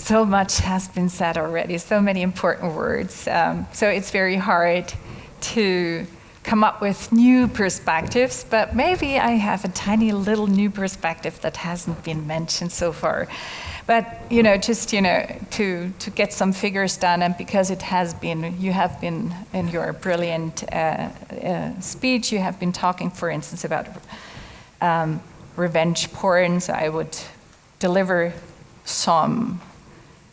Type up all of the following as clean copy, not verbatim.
so much has been said already, so many important words. So it's very hard to come up with new perspectives, but maybe I have a tiny little new perspective that hasn't been mentioned so far. But to get some figures done, and because you have been in your brilliant speech, you have been talking, for instance, about revenge porn. So I would deliver some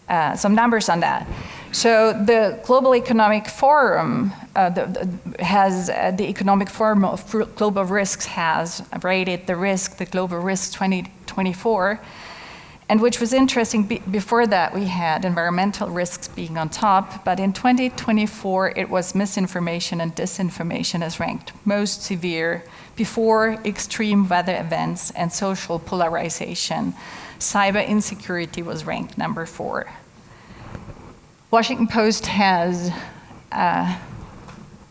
numbers on that. So the Global Economic Forum the Economic Forum of Global Risks has rated the global risk 2024. And which was interesting, before that we had environmental risks being on top, but in 2024 it was misinformation and disinformation as ranked most severe before extreme weather events and social polarization. Cyber insecurity was ranked number 4. Washington Post has a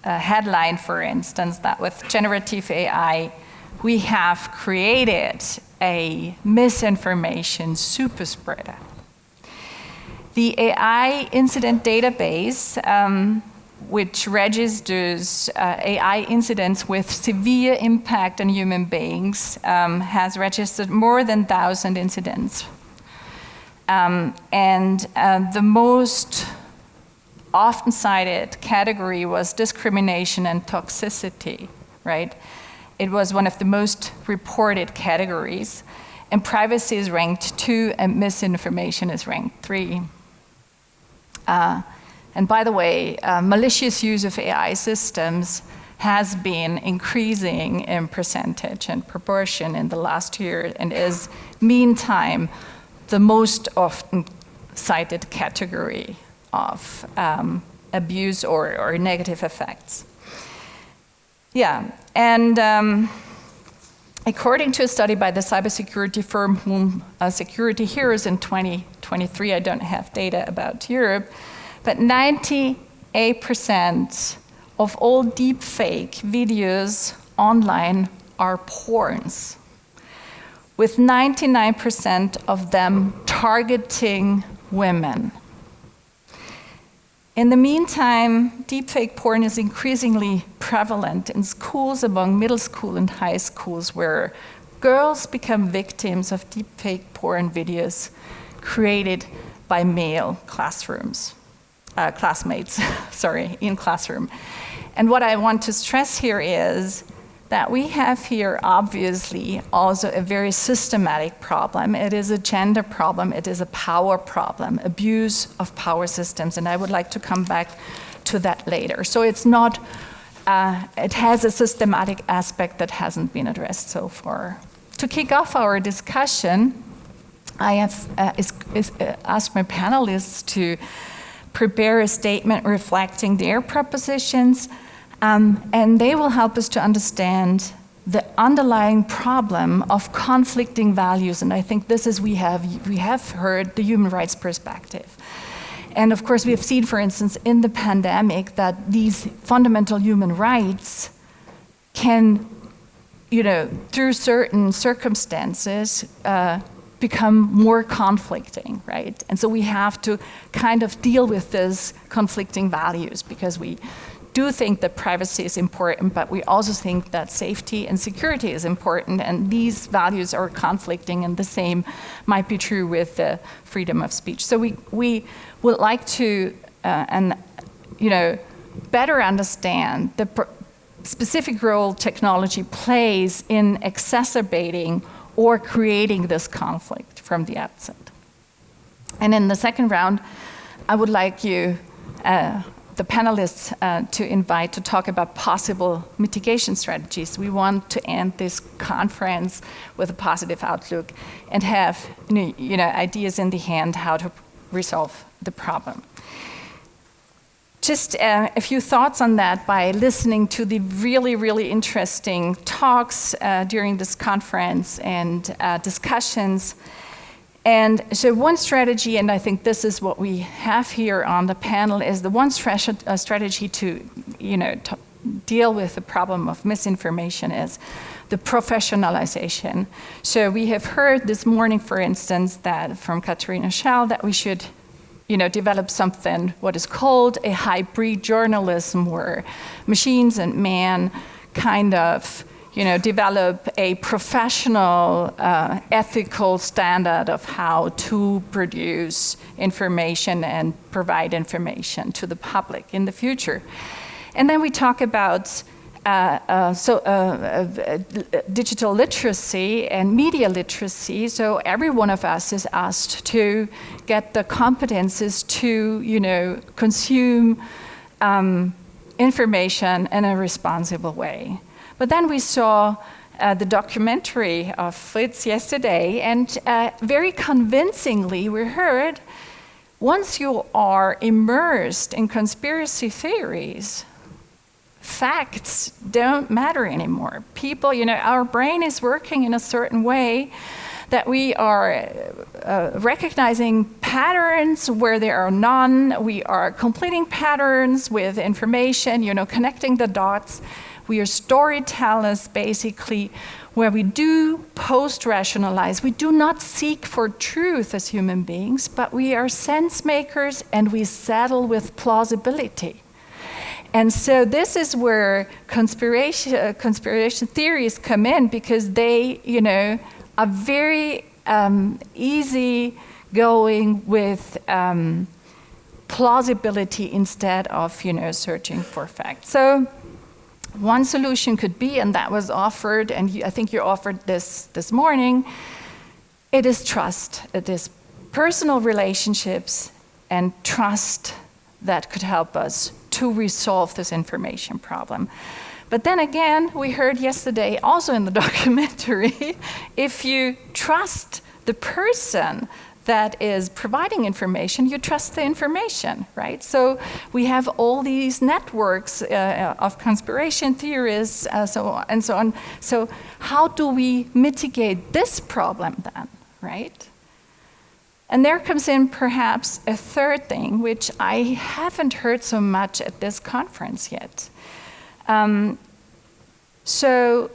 headline, for instance, that with generative AI, we have created a misinformation superspreader. The AI incident database, which registers AI incidents with severe impact on human beings, has registered more than 1,000 incidents. The most often cited category was discrimination and toxicity, right? It was one of the most reported categories, and privacy is ranked 2 and misinformation is ranked 3. And by the way, malicious use of AI systems has been increasing in percentage and proportion in the last year, and is, meantime, the most often cited category of abuse or negative effects. Yeah, and according to a study by the cybersecurity firm Security Heroes in 2023, I don't have data about Europe, but 98% of all deepfake videos online are porns, with 99% of them targeting women. In the meantime, deepfake porn is increasingly prevalent in schools among middle school and high schools, where girls become victims of deepfake porn videos created by male classmates, in classroom. And what I want to stress here is that we have here, obviously, also a very systematic problem. It is a gender problem, it is a power problem, abuse of power systems, and I would like to come back to that later. So it's not, it has a systematic aspect that hasn't been addressed so far. To kick off our discussion, I have asked my panelists to prepare a statement reflecting their propositions, and they will help us to understand the underlying problem of conflicting values. And I think this is, we have heard the human rights perspective. And of course, we have seen, for instance, in the pandemic, that these fundamental human rights can, through certain circumstances, become more conflicting, right? And so we have to kind of deal with these conflicting values, because we do think that privacy is important, but we also think that safety and security is important, and these values are conflicting, and the same might be true with the freedom of speech. So we would like to, better understand the specific role technology plays in exacerbating or creating this conflict from the outset. And in the second round, I would like you, the panelists, to invite to talk about possible mitigation strategies. We want to end this conference with a positive outlook and have ideas in the hand how to resolve the problem. Just a few thoughts on that by listening to the really, really interesting talks during this conference and discussions. And so one strategy, and I think this is what we have here on the panel, is the one strategy to deal with the problem of misinformation is the professionalization. So we have heard this morning, for instance, that from Katharina Schell, that we should develop something, what is called a hybrid journalism, where machines and man kind of develop a professional, ethical standard of how to produce information and provide information to the public in the future. And then we talk about digital literacy and media literacy. So every one of us is asked to get the competences to, consume information in a responsible way. But then we saw the documentary of Fritz yesterday, and very convincingly we heard, once you are immersed in conspiracy theories, facts don't matter anymore. People, our brain is working in a certain way that we are recognizing patterns where there are none. We are completing patterns with information, connecting the dots. We are storytellers, basically, where we do post-rationalize. We do not seek for truth as human beings, but we are sense makers and we settle with plausibility. And so this is where conspiracy theories come in, because they, are very easy going with plausibility instead of, searching for facts. So one solution could be, and that was offered, and I think you offered this morning, it is trust. It is personal relationships and trust that could help us to resolve this information problem. But then again, we heard yesterday, also in the documentary, if you trust the person that is providing information, you trust the information, right? So we have all these networks of conspiracy theorists, so on. So how do we mitigate this problem then, right? And there comes in perhaps a third thing, which I haven't heard so much at this conference yet. So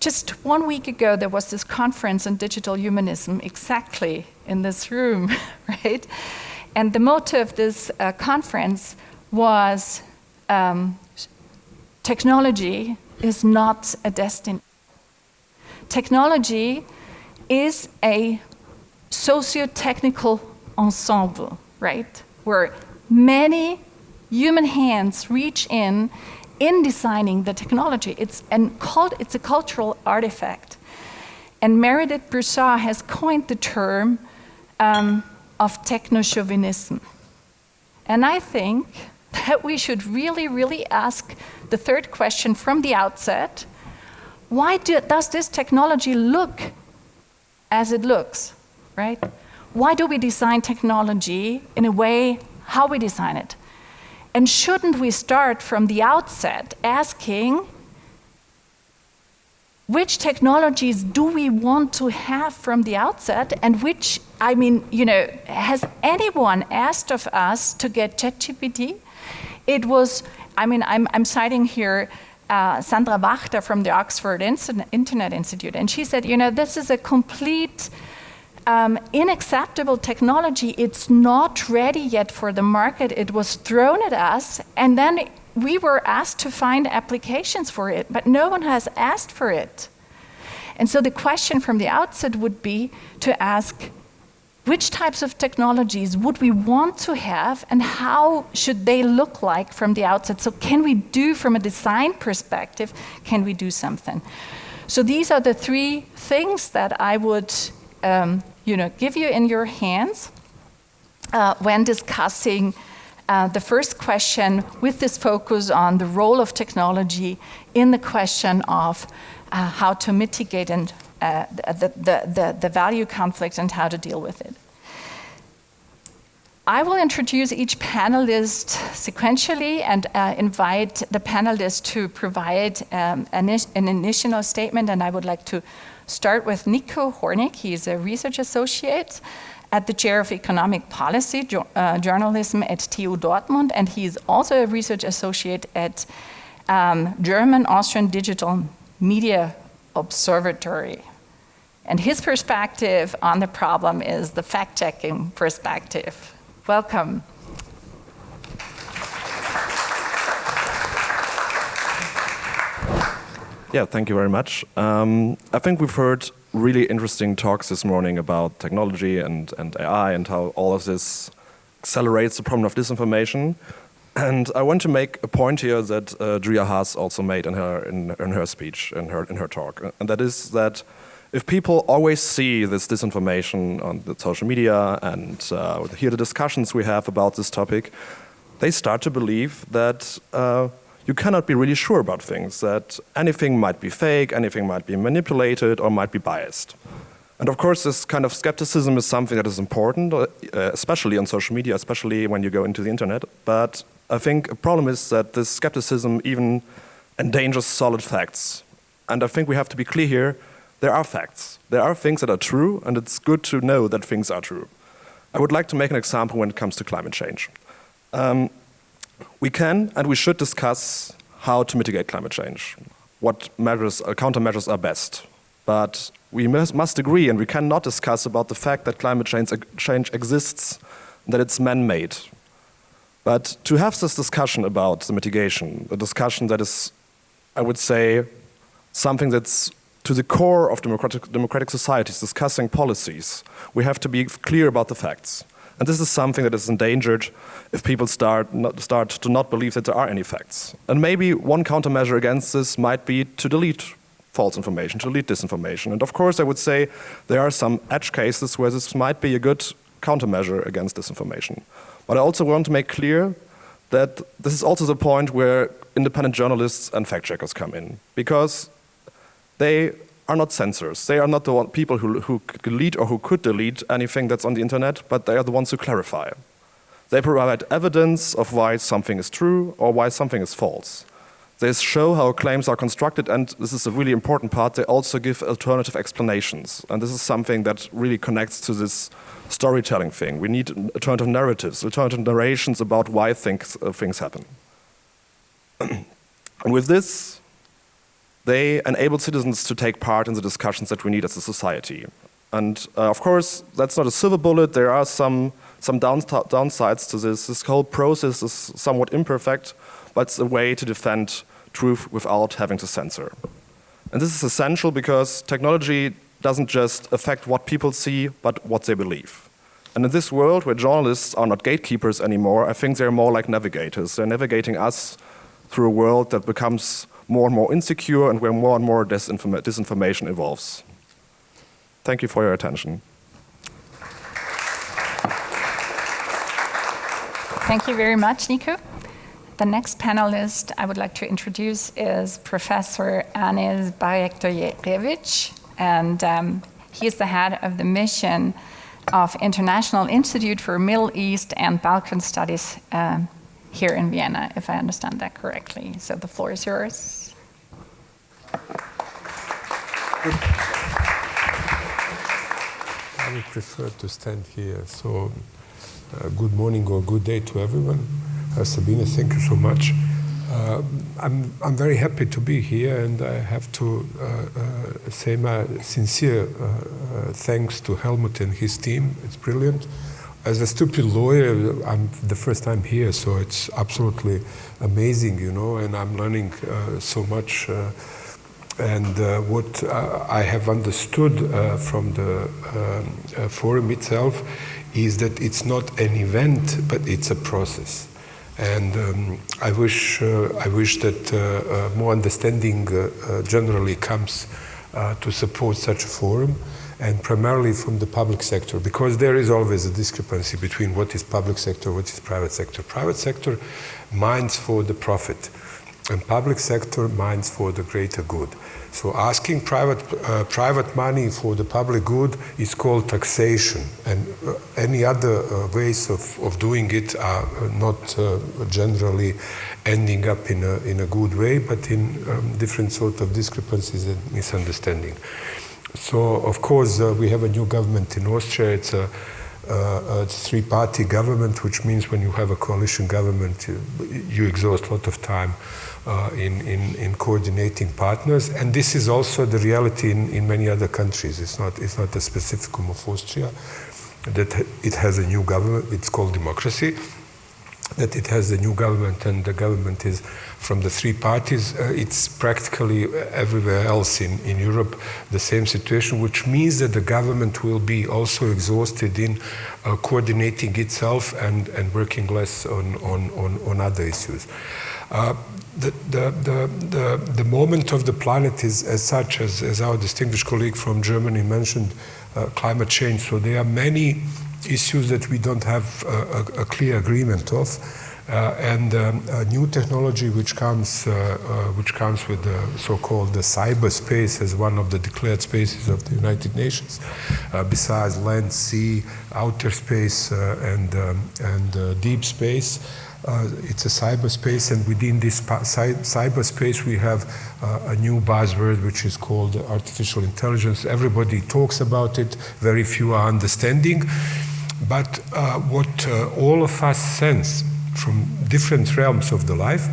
just 1 week ago, there was this conference on digital humanism exactly in this room, right? And the motto of this conference was, technology is not a destiny. Technology is a socio-technical ensemble, right? Where many human hands reach in designing the technology. It's a cultural artifact. And Meredith Broussard has coined the term of techno-chauvinism. And I think that we should really, really ask the third question from the outset: why does this technology look as it looks, right? Why do we design technology in a way how we design it? And shouldn't we start from the outset asking, which technologies do we want to have from the outset, and which, has anyone asked of us to get ChatGPT? It was, I'm citing here Sandra Wachter from the Oxford Internet Institute, and she said, this is a complete unacceptable technology. It's not ready yet for the market. It was thrown at us, and then we were asked to find applications for it, but no one has asked for it. And so the question from the outset would be to ask, which types of technologies would we want to have, and how should they look like from the outset? So can we do, from a design perspective, can we do something? So these are the three things that I would give you in your hands when discussing the first question, with this focus on the role of technology in the question of how to mitigate and the value conflict and how to deal with it. I will introduce each panelist sequentially and invite the panelists to provide an initial statement, and I would like to start with Nico Hornig. He's a research associate at the chair of economic policy journalism at TU Dortmund, and he is also a research associate at German Austrian Digital Media Observatory. And his perspective on the problem is the fact-checking perspective. Welcome. Yeah, thank you very much. I think we've heard really interesting talks this morning about technology and AI and how all of this accelerates the problem of disinformation. And I want to make a point here that Julia Haas also made in her speech, in her talk, and that is that if people always see this disinformation on the social media and hear the discussions we have about this topic, they start to believe that you cannot be really sure about things, that anything might be fake, anything might be manipulated or might be biased. And of course, this kind of skepticism is something that is important, especially on social media, especially when you go into the internet. But I think a problem is that this skepticism even endangers solid facts. And I think we have to be clear here, there are facts. There are things that are true, and it's good to know that things are true. I would like to make an example when it comes to climate change. We can and we should discuss how to mitigate climate change, what measures, countermeasures are best. But we must agree, and we cannot discuss about the fact that climate change exists, that it's man-made. But to have this discussion about the mitigation, a discussion that is, I would say, something that's to the core of democratic societies, discussing policies, we have to be clear about the facts. And this is something that is endangered if people start to not believe that there are any facts. And maybe one countermeasure against this might be to delete false information, to delete disinformation. And of course, I would say there are some edge cases where this might be a good countermeasure against disinformation. But I also want to make clear that this is also the point where independent journalists and fact-checkers come in, because they are not censors. They are not the people who delete or who could delete anything that's on the internet, but they are the ones who clarify. They provide evidence of why something is true or why something is false. They show how claims are constructed, and this is a really important part, they also give alternative explanations. And this is something that really connects to this storytelling thing. We need alternative narratives, alternative narrations about why things happen. And with this, they enable citizens to take part in the discussions that we need as a society. And of course, that's not a silver bullet. There are some downsides to this. This whole process is somewhat imperfect, but it's a way to defend truth without having to censor. And this is essential because technology doesn't just affect what people see, but what they believe. And in this world where journalists are not gatekeepers anymore, I think they're more like navigators. They're navigating us through a world that becomes more and more insecure and where more and more disinformation evolves. Thank you for your attention. Thank you very much, Nico. The next panelist I would like to introduce is Professor Anis Bayraktarevich, and he is the head of the mission of International Institute for Middle East and Balkan Studies here in Vienna, if I understand that correctly. So the floor is yours. I would prefer to stand here. So good morning or good day to everyone. Sabine, thank you so much. I'm very happy to be here, and I have to say my sincere thanks to Helmut and his team. It's brilliant. As a stupid lawyer, I'm the first time here, so it's absolutely amazing, you know, and I'm learning so much. What I have understood from the forum itself is that it's not an event, but it's a process. And I wish that more understanding generally comes to support such a forum, and primarily from the public sector, because there is always a discrepancy between what is public sector, what is private sector. Private sector minds for the profit, and public sector minds for the greater good. So asking private money for the public good is called taxation, and any other ways of doing it are not generally ending up in a good way, but in different sort of discrepancies and misunderstanding. So of course we have a new government in Austria. It's a three-party government, which means when you have a coalition government, you exhaust a lot of time in coordinating partners. And this is also the reality in many other countries. It's not a specificum of Austria, that it has a new government. It's called democracy. That it has a new government, and the government is from the three parties. It's practically everywhere else in Europe the same situation, which means that the government will be also exhausted in coordinating itself and working less on other issues. The moment of the planet is as such, as our distinguished colleague from Germany mentioned, climate change. So there are many issues that we don't have a clear agreement of, and a new technology which comes with the so-called the cyberspace as one of the declared spaces of the United Nations, besides land, sea, outer space, and deep space. It's a cyberspace, and within this cyberspace we have a new buzzword which is called artificial intelligence. Everybody talks about it, very few are understanding. But what all of us sense from different realms of the life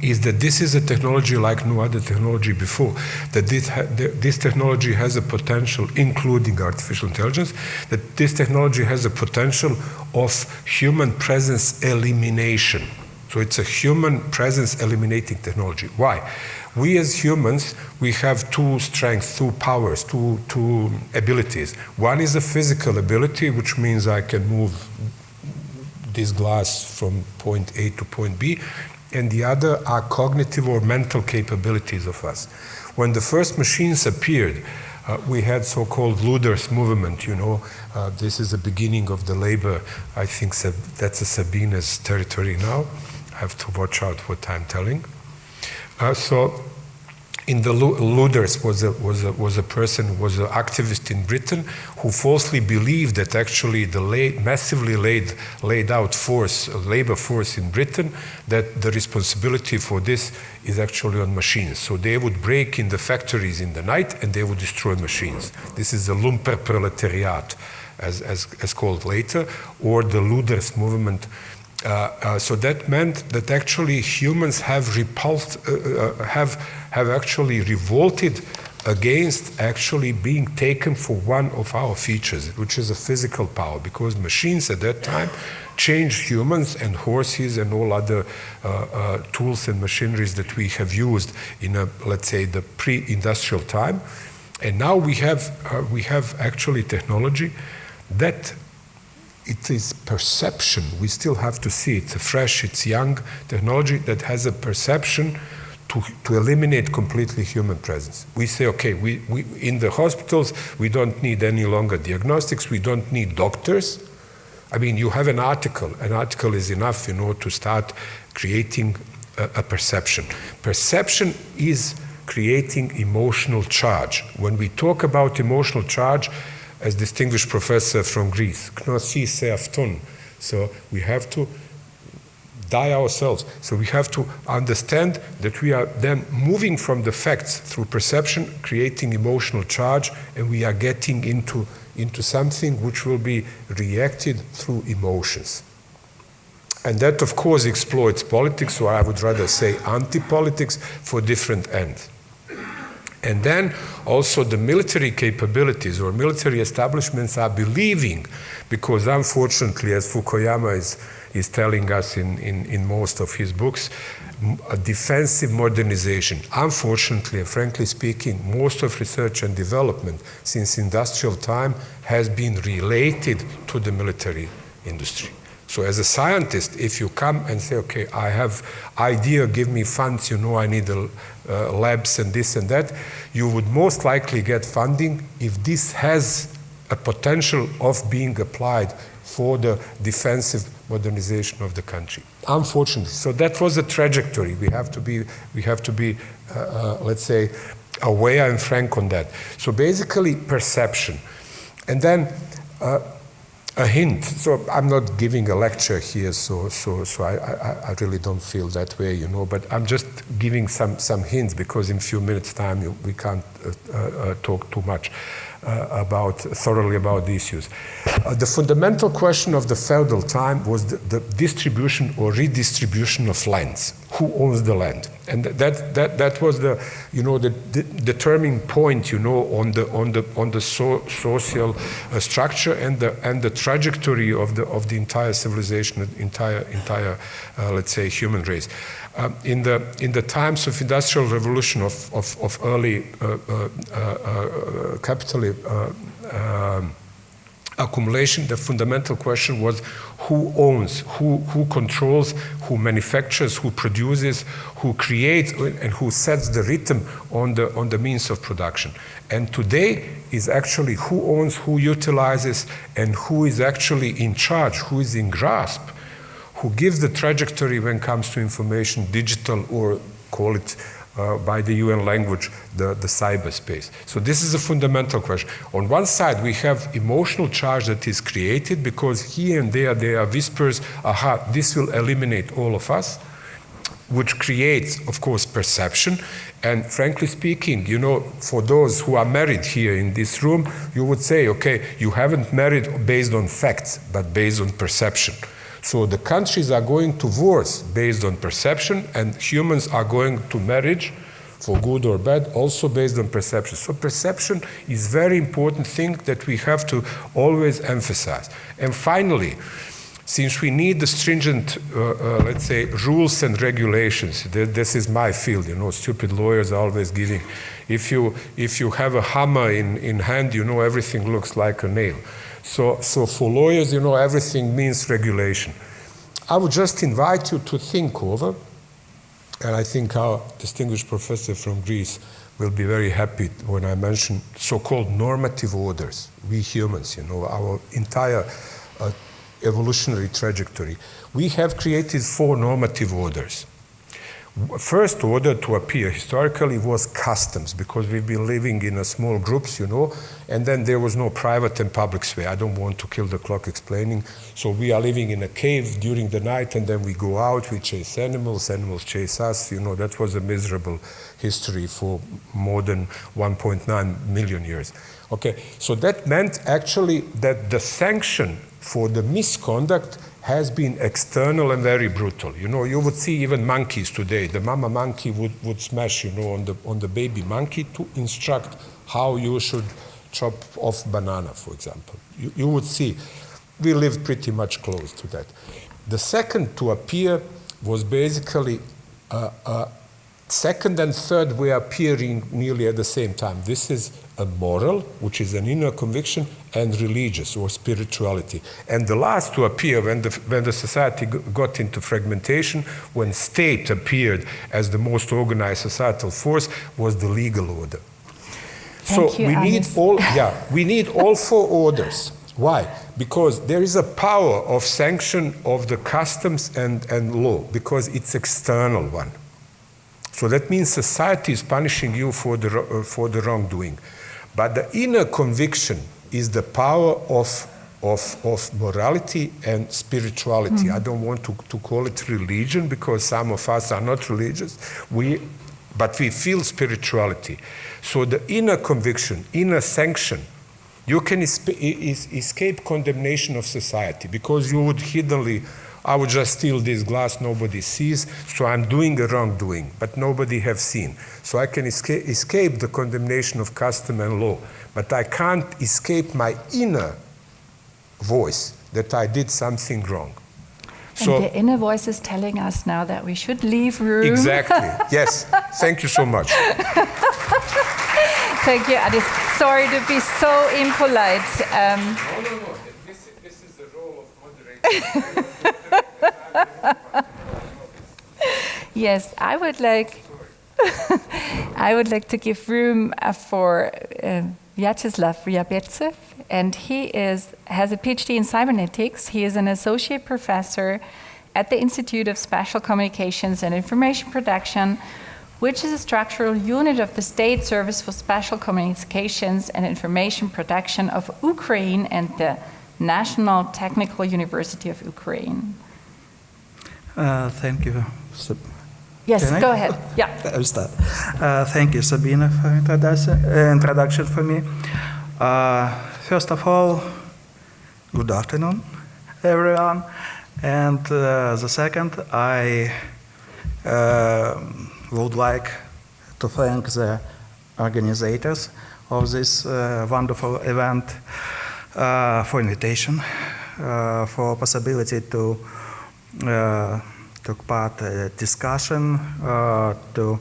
is that this is a technology like no other technology before, that this technology has a potential, including artificial intelligence, that this technology has a potential of human presence elimination. So it's a human presence eliminating technology. Why? We as humans, we have two strengths, two powers, two abilities. One is a physical ability, which means I can move this glass from point A to point B, and the other are cognitive or mental capabilities of us. When the first machines appeared, we had so-called Luder's movement, you know. This is the beginning of the labor. I think that's a Sabina's territory now. I have to watch out what I'm telling. So in the Luders was a person, was an activist in Britain who falsely believed that actually the massively laid out force, labor force in Britain, that the responsibility for this is actually on machines. So they would break in the factories in the night and they would destroy machines. This is the Lumperproletariat, as called later, or the Luders movement. So that meant that actually humans have repulsed, have actually revolted against actually being taken for one of our features, which is a physical power, because machines at that time changed humans and horses and all other tools and machineries that we have used in let's say the pre-industrial time, and now we have actually technology that. It is perception. We still have to see it's a fresh, it's young technology that has a perception to eliminate completely human presence. We say, okay, we in the hospitals, we don't need any longer diagnostics, we don't need doctors. I mean, you have an article is enough, you know, to start creating a perception. Perception is creating emotional charge. When we talk about emotional charge, as distinguished professor from Greece, gnosis se afton. So we have to die ourselves. So we have to understand that we are then moving from the facts through perception, creating emotional charge, and we are getting into something which will be reacted through emotions. And that, of course, exploits politics, or I would rather say anti-politics, for different ends. And then also the military capabilities or military establishments are believing, because unfortunately, as Fukuyama is telling us in most of his books, a defensive modernization. Unfortunately, and frankly speaking, most of research and development since industrial time has been related to the military industry. So as a scientist, if you come and say, okay, I have idea, give me funds, you know, I need labs and this and that, you would most likely get funding if this has a potential of being applied for the defensive modernization of the country. Unfortunately, so that was a trajectory. We have to be, let's say, aware and frank on that. So basically, perception, and then. A hint. So I'm not giving a lecture here, so I really don't feel that way, but I'm just giving some hints, because in a few minutes' time we can't talk too much thoroughly about the issues. The fundamental question of the feudal time was the distribution or redistribution of lands. Who owns the land? And that was the determining point, on the social structure and the trajectory of the entire civilization, entire let's say human race. In the times of industrial revolution of early capital accumulation, the fundamental question was who owns, who controls, who manufactures, who produces, who creates, and who sets the rhythm on the means of production. And today is actually who owns, who utilizes, and who is actually in charge, who is in grasp, who gives the trajectory when it comes to information, digital, or call it by the UN language, the cyberspace. So this is a fundamental question. On one side, we have emotional charge that is created because here and there are whispers, aha, this will eliminate all of us, which creates, of course, perception. And frankly speaking, for those who are married here in this room, you would say, okay, you haven't married based on facts, but based on perception. So the countries are going to wars based on perception, and humans are going to marriage, for good or bad, also based on perception. So perception is a very important thing that we have to always emphasize. And finally, since we need the stringent, let's say, rules and regulations, this is my field, stupid lawyers are always giving. If you have a hammer in hand, everything looks like a nail. So for lawyers, everything means regulation. I would just invite you to think over, and I think our distinguished professor from Greece will be very happy when I mention so-called normative orders. We humans, our entire evolutionary trajectory. We have created 4 normative orders. First order to appear historically was customs, because we've been living in small groups, and then there was no private and public sphere. I don't want to kill the clock explaining. So we are living in a cave during the night, and then we go out, we chase animals chase us. That was a miserable history for more than 1.9 million years. Okay, so that meant actually that the sanction for the misconduct has been external and very brutal. You would see even monkeys today. The mama monkey would smash, on the baby monkey to instruct how you should chop off banana, for example. You would see. We lived pretty much close to that. The second to appear was basically second and third were appearing nearly at the same time. This is a moral, which is an inner conviction, and religious or spirituality. And the last to appear when the society got into fragmentation, when state appeared as the most organized societal force, was the legal order. Thank you, we need all 4 orders. Why? Because there is a power of sanction of the customs and law, because it's external one. So that means society is punishing you for the wrongdoing. But the inner conviction is the power of morality and spirituality. Mm-hmm. I don't want to call it religion, because some of us are not religious, but we feel spirituality. So the inner conviction, inner sanction, you can escape condemnation of society, because you would hiddenly, I would just steal this glass, nobody sees, so I'm doing a wrongdoing, but nobody have seen. So I can escape the condemnation of custom and law, but I can't escape my inner voice that I did something wrong. And the inner voice is telling us now that we should leave room. Exactly, yes. Thank you so much. Thank you, Adis. Sorry to be so impolite. No. This is the role of moderator. Yes, I would like to give room for Vyacheslav Ryabetsev, and he has a PhD in cybernetics. He is an associate professor at the Institute of Spatial Communications and Information Production, which is a structural unit of the State Service for Spatial Communications and Information Production of Ukraine and the National Technical University of Ukraine. Thank you. Yes, Can I? go ahead. Yeah. I'll start. Thank you, Sabina, for introduction for me. First of all, good afternoon, everyone. And the second, I would like to thank the organizers of this wonderful event for invitation, for possibility to take part in discussion, to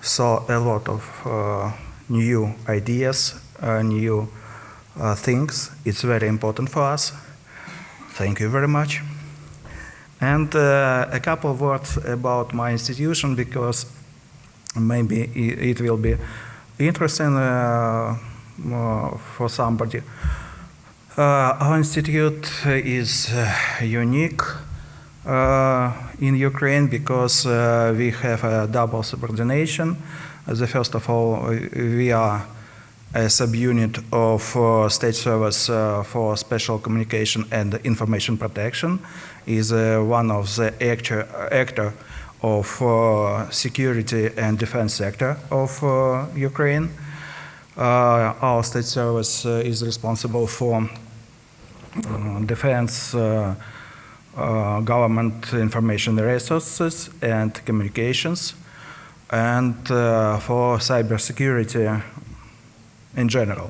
saw a lot of new ideas, new things. It's very important for us. Thank you very much. And a couple of words about my institution, because maybe it will be interesting for somebody. Our institute is unique in Ukraine because we have a double subordination. First of all, we are a subunit of State Service for Special Communication and Information Protection, is one of the actor of security and defense sector of Ukraine. Our State Service is responsible for defense, government information resources and communications, and for cybersecurity in general.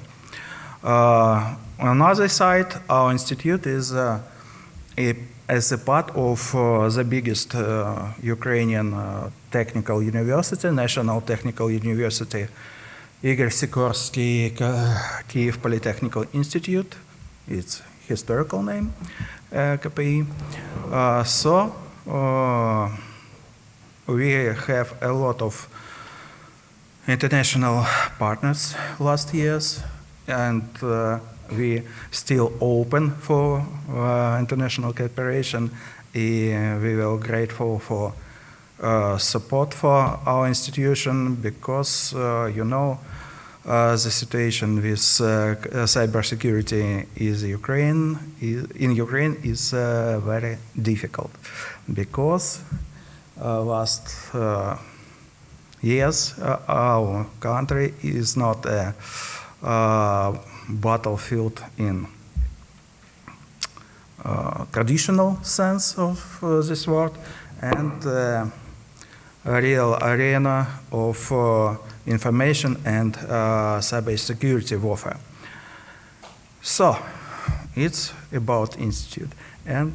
On another side, our institute is as a part of the biggest Ukrainian technical university, National Technical University, Igor Sikorsky Kyiv Polytechnical Institute. It's historical name, KPI. So we have a lot of international partners last years, and we still open for international cooperation. We were grateful for support for our institution because, you know, the situation with cybersecurity in Ukraine is very difficult because last years our country is not a battlefield in traditional sense of this word, and a real arena of information and cybersecurity warfare. So it's about institute, and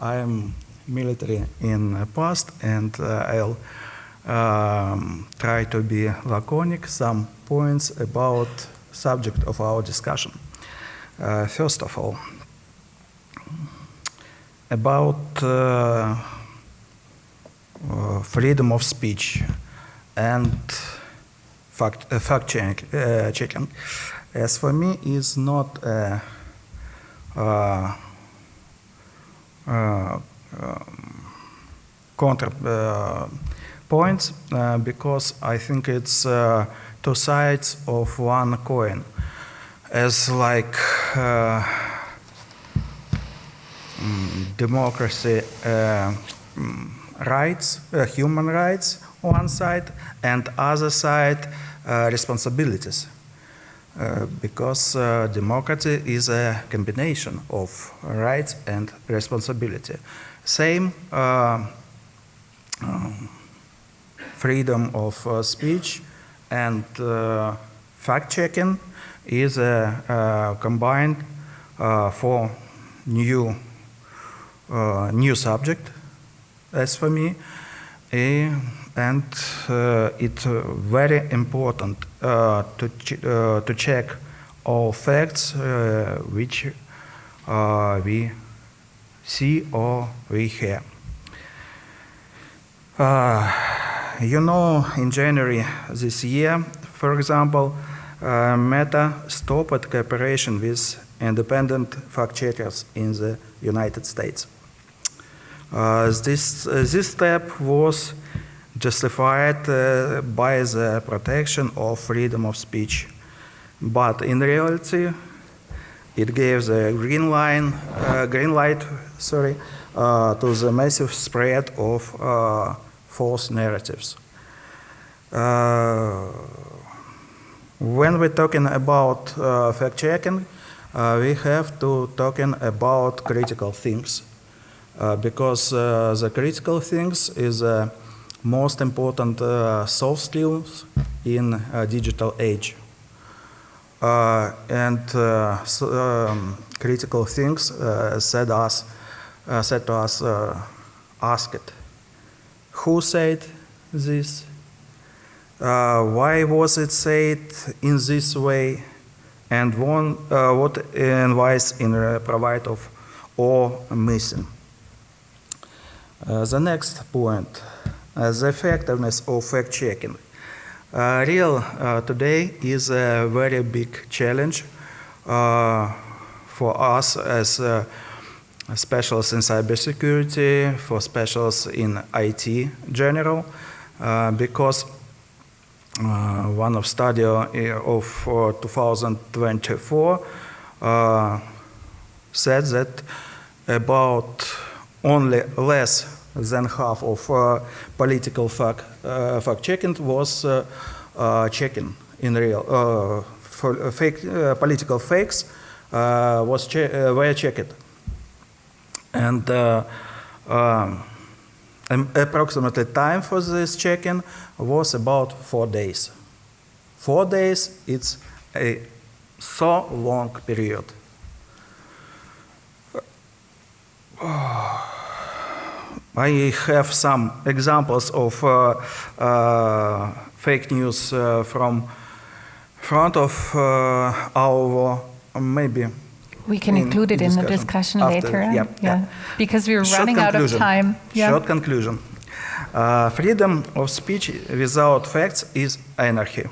I am military in the past, and I'll try to be laconic. Some points about subject of our discussion. First of all, about freedom of speech and fact checking. As for me, is not a counter points because I think it's two sides of one coin. As like democracy, rights, human rights one side, and other side responsibilities. Because democracy is a combination of rights and responsibility. Same freedom of speech and fact-checking is combined for new subject, as for me, and it's very important to check all facts which we see or we hear. You know, in January this year, for example, Meta stopped cooperation with independent fact-checkers in the United States. This step was justified by the protection of freedom of speech. But in reality, It gives a green light, to the massive spread of false narratives. When we're talking about fact-checking, we have to talking about critical things, because the critical things is most important soft skills in a digital age. Critical things said to us, ask it. Who said this? Why was it said in this way? And what advice in provide of or missing? The next point, the effectiveness of fact-checking. Today is a very big challenge for us as specialists in cybersecurity, for specialists in IT general, because one of study of 2024 said that about only less than half of political fact-checking was checking in real political fakes were checked, and approximately time for this checking was about 4 days. 4 days, it's a so long period. I have some examples of fake news from front of our maybe. We can include it in the discussion later. Yeah. Because we're running out of time. Short conclusion. Freedom of speech without facts is anarchy.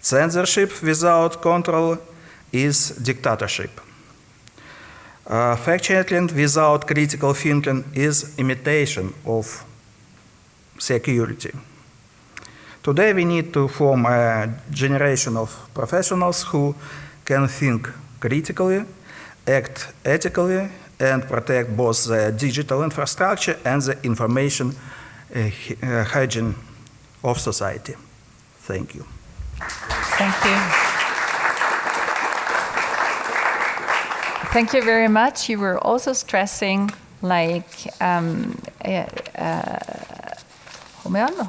Censorship without control is dictatorship. Fact-checking without critical thinking is imitation of security. Today we need to form a generation of professionals who can think critically, act ethically, and protect both the digital infrastructure and the information hygiene of society. Thank you. Thank you. Thank you very much. You were also stressing, like,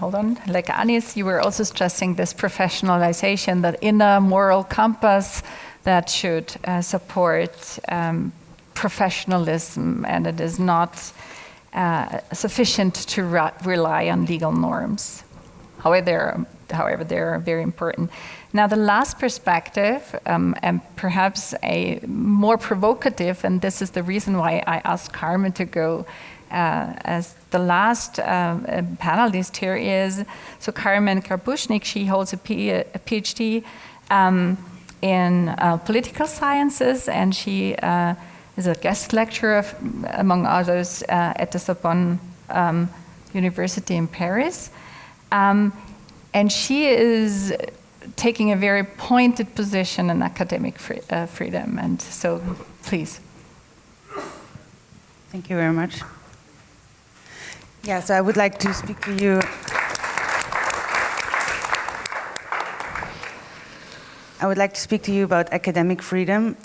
hold on. Like Anis, you were also stressing this professionalization, that inner moral compass that should support professionalism, and it is not sufficient to rely on legal norms. However, they are very important. Now, the last perspective, and perhaps a more provocative, and this is the reason why I asked Carmen to go as the last panelist here, is, so Carmen Karpushnik, she holds a PhD in political sciences, and she is a guest lecturer, among others, at the Sorbonne University in Paris. And she is taking a very pointed position in academic freedom. And so, please. Thank you very much. Yeah, so I would like to speak to you. I would like to speak to you about academic freedom.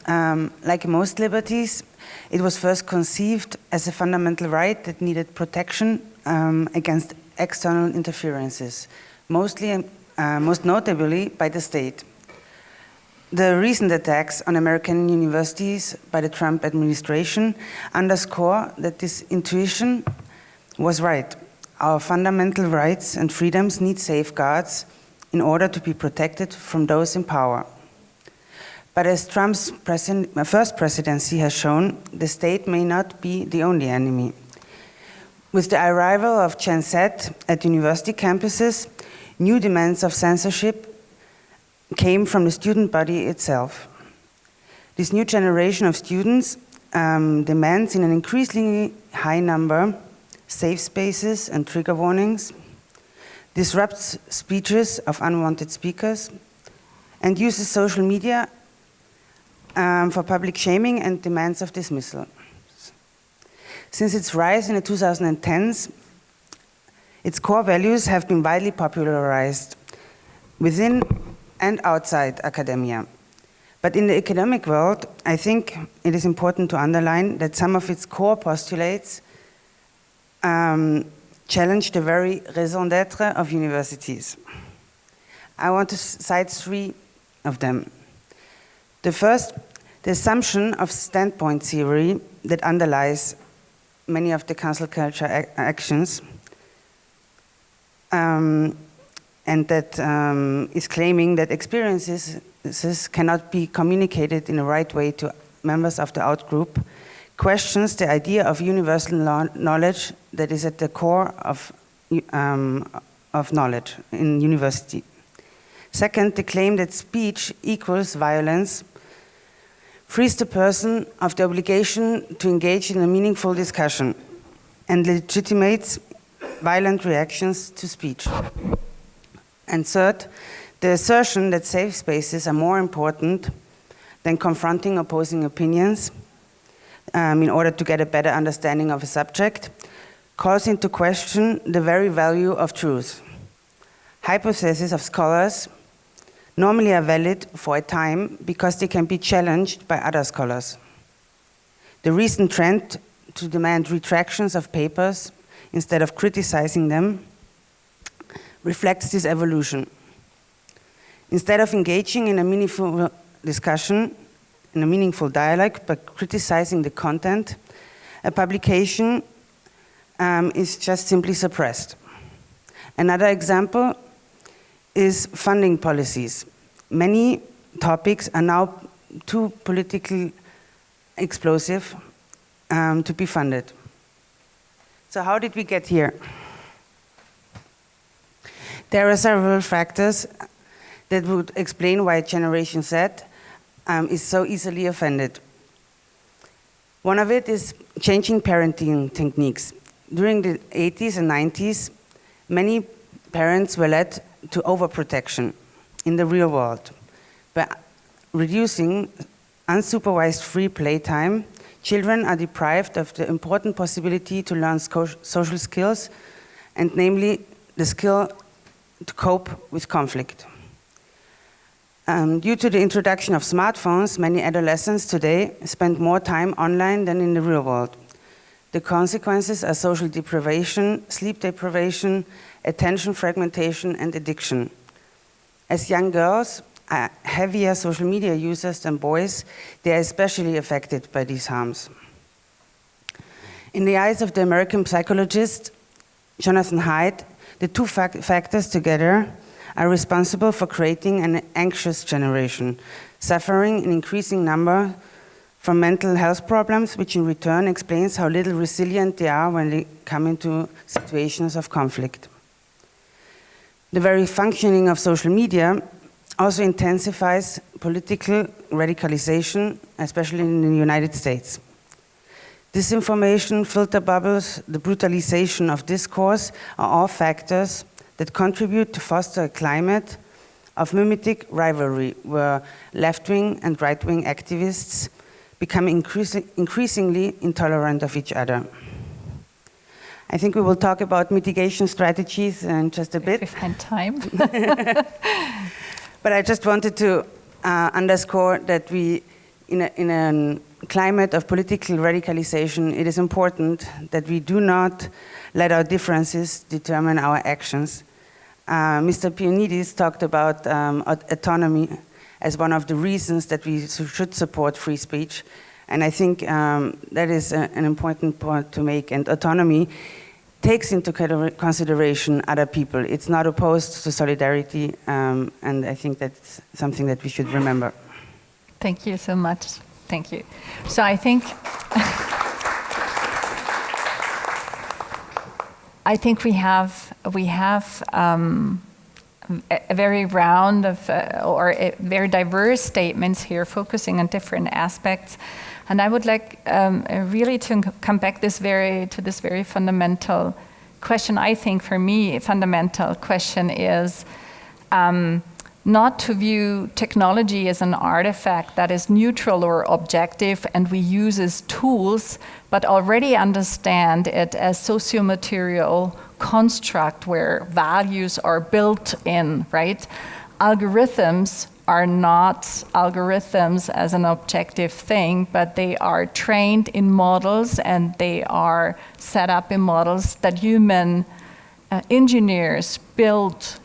Like most liberties, it was first conceived as a fundamental right that needed protection against external interferences, most notably by the state. The recent attacks on American universities by the Trump administration underscore that this intuition was right. Our fundamental rights and freedoms need safeguards in order to be protected from those in power. But as Trump's first presidency has shown, the state may not be the only enemy. With the arrival of Gen Z at university campuses, new demands of censorship came from the student body itself. This new generation of students demands in an increasingly high number safe spaces and trigger warnings, disrupts speeches of unwanted speakers, and uses social media for public shaming and demands of dismissal. Since its rise in the 2010s, its core values have been widely popularized within and outside academia. But in the academic world, I think it is important to underline that some of its core postulates challenge the very raison d'etre of universities. I want to cite 3 of them. The first, the assumption of standpoint theory that underlies many of the cancel culture actions, and that is claiming that experiences cannot be communicated in the right way to members of the outgroup, questions the idea of universal knowledge that is at the core of knowledge in university. Second, the claim that speech equals violence frees the person of the obligation to engage in a meaningful discussion and legitimates violent reactions to speech. And third, the assertion that safe spaces are more important than confronting opposing opinions in order to get a better understanding of a subject calls into question the very value of truth. Hypotheses of scholars normally are valid for a time because they can be challenged by other scholars. The recent trend to demand retractions of papers instead of criticizing them reflects this evolution. Instead of engaging in a meaningful discussion, in a meaningful dialogue, but criticizing the content, a publication is just simply suppressed. Another example is funding policies. Many topics are now too politically explosive to be funded. So how did we get here? There are several factors that would explain why Generation Z is so easily offended. One of it is changing parenting techniques. During the 80s and 90s, many parents were led to overprotection in the real world. By reducing unsupervised free playtime, children are deprived of the important possibility to learn social skills, and namely the skill to cope with conflict. Due to the introduction of smartphones, many adolescents today spend more time online than in the real world. The consequences are social deprivation, sleep deprivation, attention fragmentation, and addiction. As young girls are heavier social media users than boys, they are especially affected by these harms. In the eyes of the American psychologist Jonathan Haidt, the two factors together are responsible for creating an anxious generation, suffering an increasing number from mental health problems, which in return explains how little resilient they are when they come into situations of conflict. The very functioning of social media also intensifies political radicalization, especially in the United States. Disinformation, filter bubbles, the brutalization of discourse are all factors that contribute to foster a climate of mimetic rivalry, where left-wing and right-wing activists become increasingly intolerant of each other. I think we will talk about mitigation strategies in just a bit. If we find time. But I just wanted to underscore that we, in a climate of political radicalization, it is important that we do not let our differences determine our actions. Mr. Pionidis talked about autonomy as one of the reasons that we should support free speech. And I think that is an important point to make. And autonomy takes into consideration other people. It's not opposed to solidarity, and I think that's something that we should remember. Thank you so much. Thank you. So I think we have a very round of or very diverse statements here, focusing on different aspects, and I would like really to come back to this very fundamental question. I think for me, a fundamental question is not to view technology as an artifact that is neutral or objective and we use as tools, but already understand it as socio-material construct where values are built in, right? Algorithms are not algorithms as an objective thing, but they are trained in models and they are set up in models that human engineers build.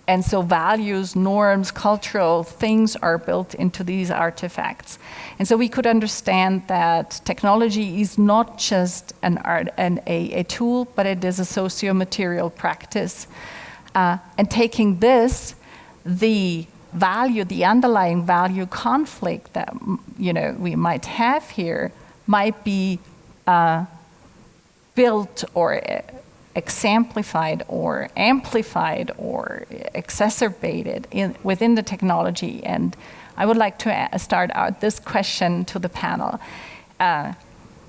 And so values, norms, cultural things are built into these artifacts. And so we could understand that technology is not just a tool, but it is a socio-material practice. And taking this, the underlying value conflict that we might have here might be built or exemplified or amplified or exacerbated within the technology. And I would like to start out this question to the panel.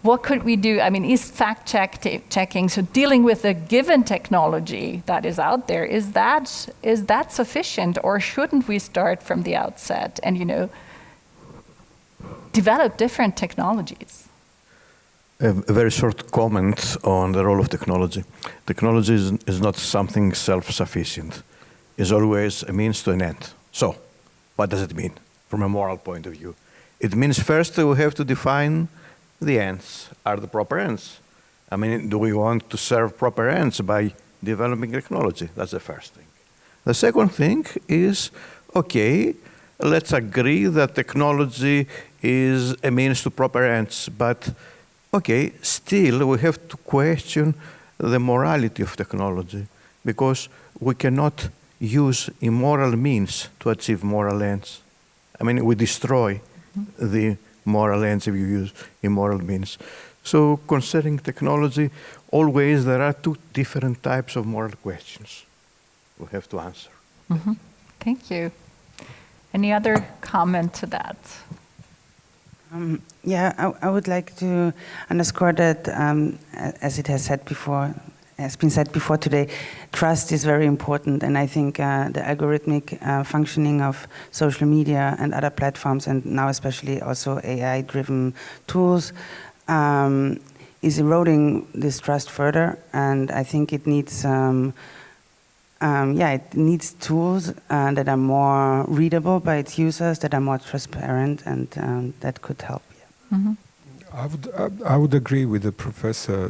What could we do? I mean, is fact-checking, so dealing with a given technology that is out there, is that sufficient, or shouldn't we start from the outset and, develop different technologies? A very short comment on the role of technology. Technology is not something self-sufficient. It's always a means to an end. So, what does it mean from a moral point of view? It means first we have to define the ends. Are the proper ends? I mean, do we want to serve proper ends by developing technology? That's the first thing. The second thing is, okay, let's agree that technology is a means to proper ends, but okay, still we have to question the morality of technology, because we cannot use immoral means to achieve moral ends. I mean, we destroy the moral ends if you use immoral means. So concerning technology, always there are two different types of moral questions we have to answer. Mm-hmm. Thank you. Any other comment to that? I would like to underscore that, as it has been said before today, trust is very important, and I think the algorithmic functioning of social media and other platforms, and now especially also AI-driven tools, is eroding this trust further, and I think it needs it needs tools that are more readable by its users, that are more transparent, and that could help. Yeah. Mm-hmm. I would agree with the professor.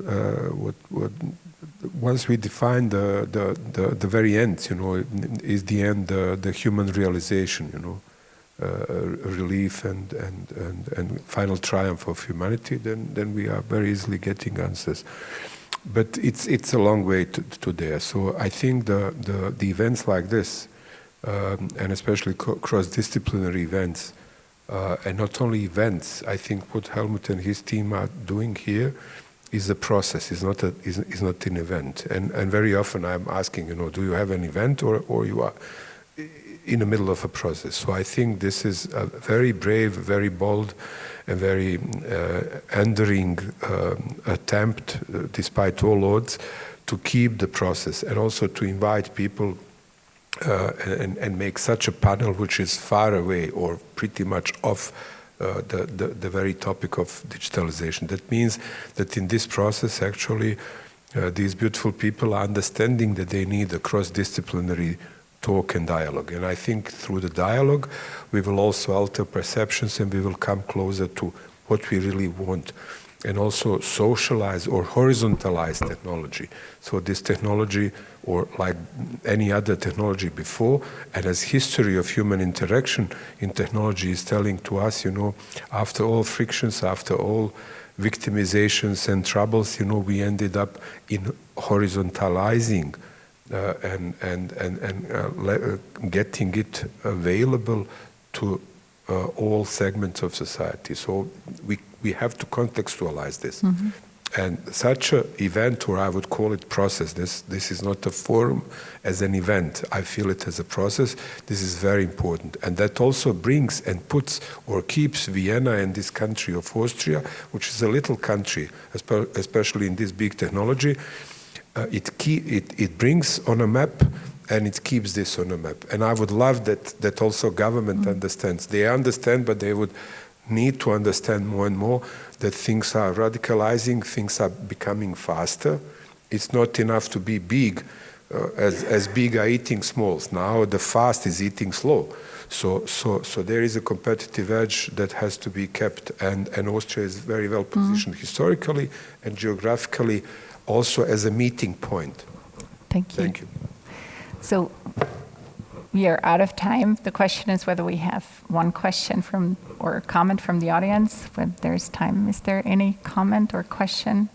Once we define the very end, is the end the human realization, relief and final triumph of humanity, then we are very easily getting answers. But it's a long way to there. So I think the events like this, and especially cross-disciplinary events, and not only events, I think what Helmut and his team are doing here is a process, is not an event. And very often I'm asking, do you have an event or you are in the middle of a process? So I think this is a very brave, very bold, and very enduring attempt, despite all odds, to keep the process and also to invite people and make such a panel which is far away or pretty much off the very topic of digitalization. That means that in this process, actually, these beautiful people are understanding that they need a cross-disciplinary talk and dialogue. And I think through the dialogue, we will also alter perceptions and we will come closer to what we really want. And also socialize or horizontalize technology. So this technology, or like any other technology before, and as history of human interaction in technology is telling to us, after all frictions, after all victimizations and troubles, we ended up in horizontalizing getting it available to all segments of society. So we have to contextualize this. Mm-hmm. And such an event, or I would call it process, this is not a forum as an event. I feel it as a process. This is very important. And that also brings and puts or keeps Vienna and this country of Austria, which is a little country, especially in this big technology, it brings on a map and it keeps this on a map. And I would love that also government understands. They understand, but they would need to understand more and more that things are radicalizing, things are becoming faster. It's not enough to be big, as big are eating smalls. Now the fast is eating slow. So there is a competitive edge that has to be kept, and Austria is very well positioned historically and geographically, also as a meeting point. Thank you. Thank you. So we are out of time. The question is whether we have one question or a comment from the audience. When there's time, is there any comment or question?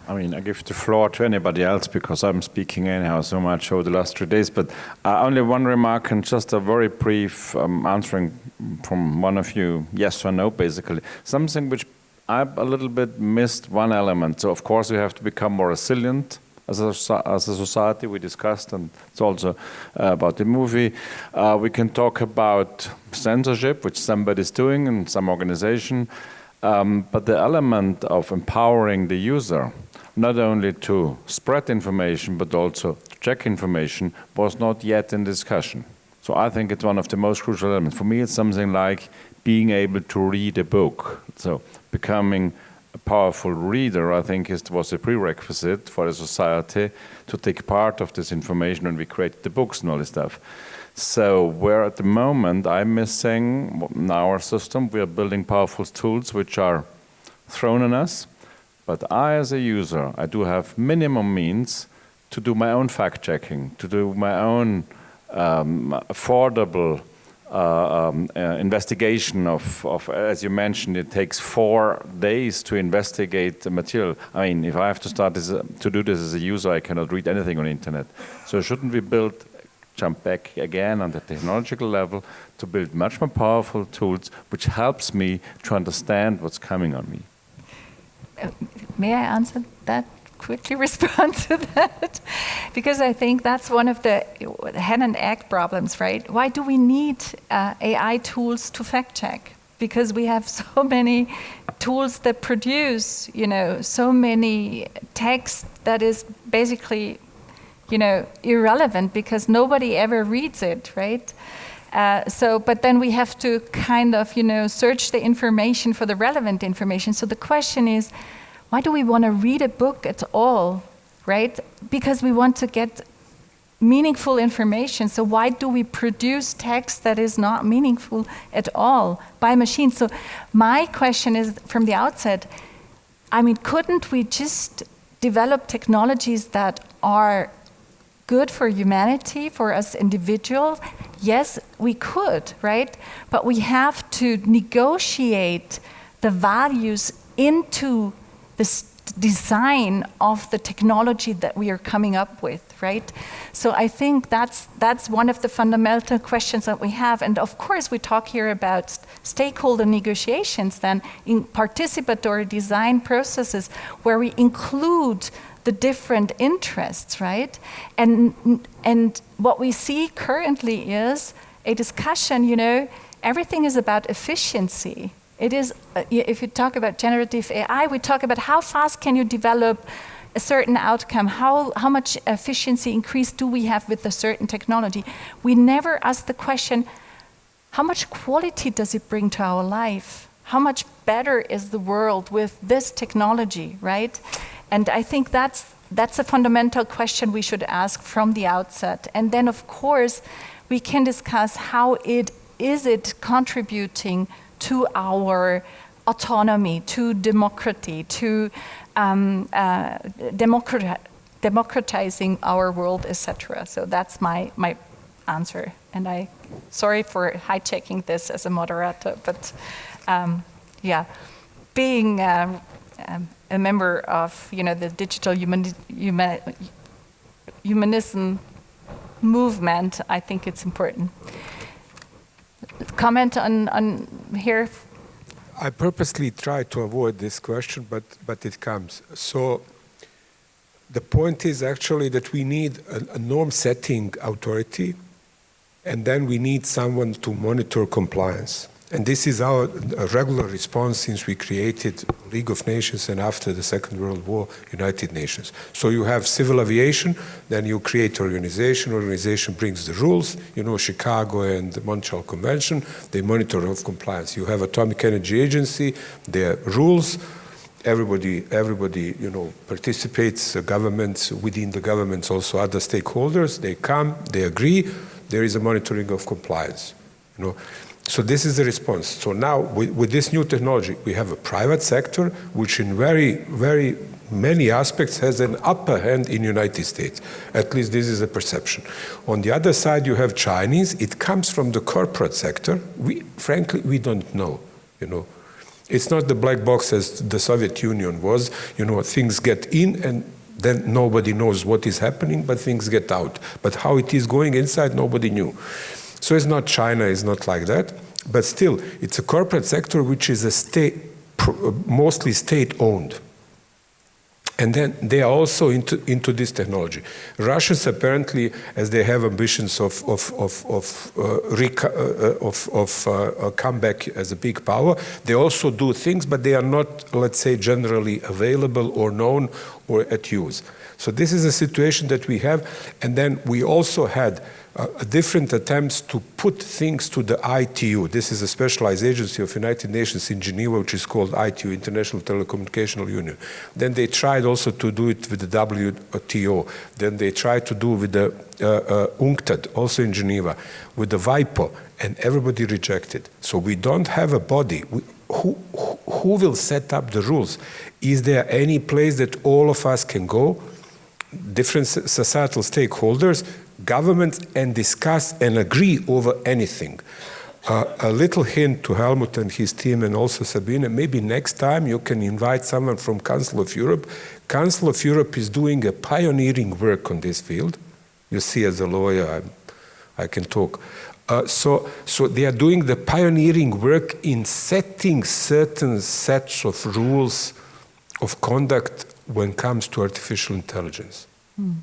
I mean, I give the floor to anybody else because I'm speaking anyhow so much over the last 3 days, but only one remark and just a very brief answering from one of you, yes or no, basically. Something which I've a little bit missed one element. So, of course, we have to become more resilient as a society, we discussed, and it's also about the movie. We can talk about censorship, which somebody's doing in some organization, but the element of empowering the user, not only to spread information, but also to check information, was not yet in discussion. So I think it's one of the most crucial elements. For me, it's something like being able to read a book. So becoming a powerful reader, I think, was a prerequisite for the society to take part of this information when we created the books and all this stuff. So where at the moment I'm missing in our system, we are building powerful tools which are thrown on us, but I as a user, I do have minimum means to do my own fact-checking, to do my own affordable investigation of, as you mentioned, it takes 4 days to investigate the material. I mean, if I have to start to do this as a user, I cannot read anything on the internet. So shouldn't we jump back again on the technological level to build much more powerful tools which helps me to understand what's coming on me? May I answer that? Quickly respond to that, because I think that's one of the hen and egg problems, right? Why do we need AI tools to fact check? Because we have so many tools that produce, so many text that is basically, irrelevant because nobody ever reads it, right? But then we have to kind of, search the information for the relevant information. So the question is, why do we want to read a book at all, right? Because we want to get meaningful information. So why do we produce text that is not meaningful at all by machines? So my question is, from the outset, I mean, couldn't we just develop technologies that are good for humanity, for us individuals? Yes, we could, right? But we have to negotiate the values into the design of the technology that we are coming up with, right? So I think that's one of the fundamental questions that we have. And of course, we talk here about stakeholder negotiations then in participatory design processes where we include the different interests, right? And what we see currently is a discussion, everything is about efficiency. It is, if you talk about generative AI, we talk about how fast can you develop a certain outcome, how much efficiency increase do we have with a certain technology. We never ask the question, how much quality does it bring to our life? How much better is the world with this technology, right? And I think that's a fundamental question we should ask from the outset. And then, of course, we can discuss how it is contributing to our autonomy, to democracy, to democratizing our world, etc. So that's my answer. And sorry for hijacking this as a moderator, but being a member of the digital humanism movement, I think it's important. Comment on here? I purposely try to avoid this question, but it comes. So the point is actually that we need a norm-setting authority, and then we need someone to monitor compliance. And this is our regular response since we created League of Nations and after the Second World War, United Nations. So you have civil aviation, then you create organization brings the rules, you know, Chicago and the Montreal Convention, they monitor of compliance. You have Atomic Energy Agency, their rules, everybody, you know, participates, governments, within the governments also other stakeholders, they come, they agree, there is a monitoring of compliance, you know. So this is the response. So now with this new technology, we have a private sector which in very, very many aspects has an upper hand in the United States. At least this is a perception. On the other side, you have Chinese. It comes from the corporate sector. Frankly, we don't know, you know. It's not the black box as the Soviet Union was, you know, things get in and then nobody knows what is happening, but things get out. But how it is going inside, nobody knew. So it's not China, it's not like that, but still, it's a corporate sector which is a mostly state-owned. And then they are also into this technology. Russians apparently, as they have ambitions of comeback as a big power, they also do things, but they are not, let's say, generally available or known or at use. So this is a situation that we have, and then we also had different attempts to put things to the ITU. This is a specialized agency of United Nations in Geneva, which is called ITU, International Telecommunication Union. Then they tried also to do it with the WTO. Then they tried to do with the UNCTAD, also in Geneva, with the WIPO, and everybody rejected. So we don't have a body. Who will set up the rules? Is there any place that all of us can go? Different societal stakeholders, governments, and discuss and agree over anything. A little hint to Helmut and his team and also Sabine, maybe next time you can invite someone from Council of Europe. Council of Europe is doing a pioneering work on this field. You see, as a lawyer, I can talk. So they are doing the pioneering work in setting certain sets of rules of conduct when it comes to artificial intelligence.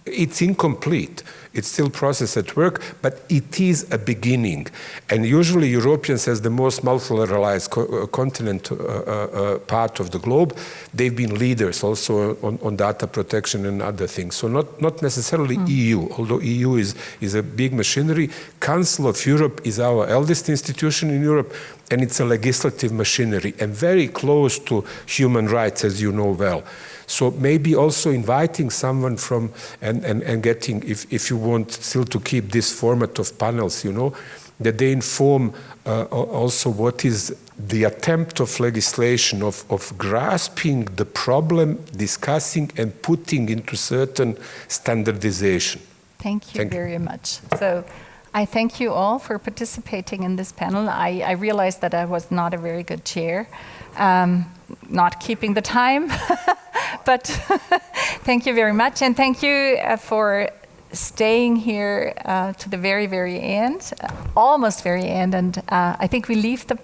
It's incomplete. It's still process at work, but it is a beginning. And usually Europeans, as the most multilateralized continent part of the globe, they've been leaders also on data protection and other things. So not necessarily EU, although EU is a big machinery. Council of Europe is our eldest institution in Europe, and it's a legislative machinery and very close to human rights, as you know well. So maybe also inviting someone from and getting, if you want still to keep this format of panels, you know, that they inform also what is the attempt of legislation of grasping the problem, discussing and putting into certain standardization. Thank you very much. So I thank you all for participating in this panel. I realized that I was not a very good chair, not keeping the time. But thank you very much, and thank you for staying here to the very, very end, almost very end. And I think we leave the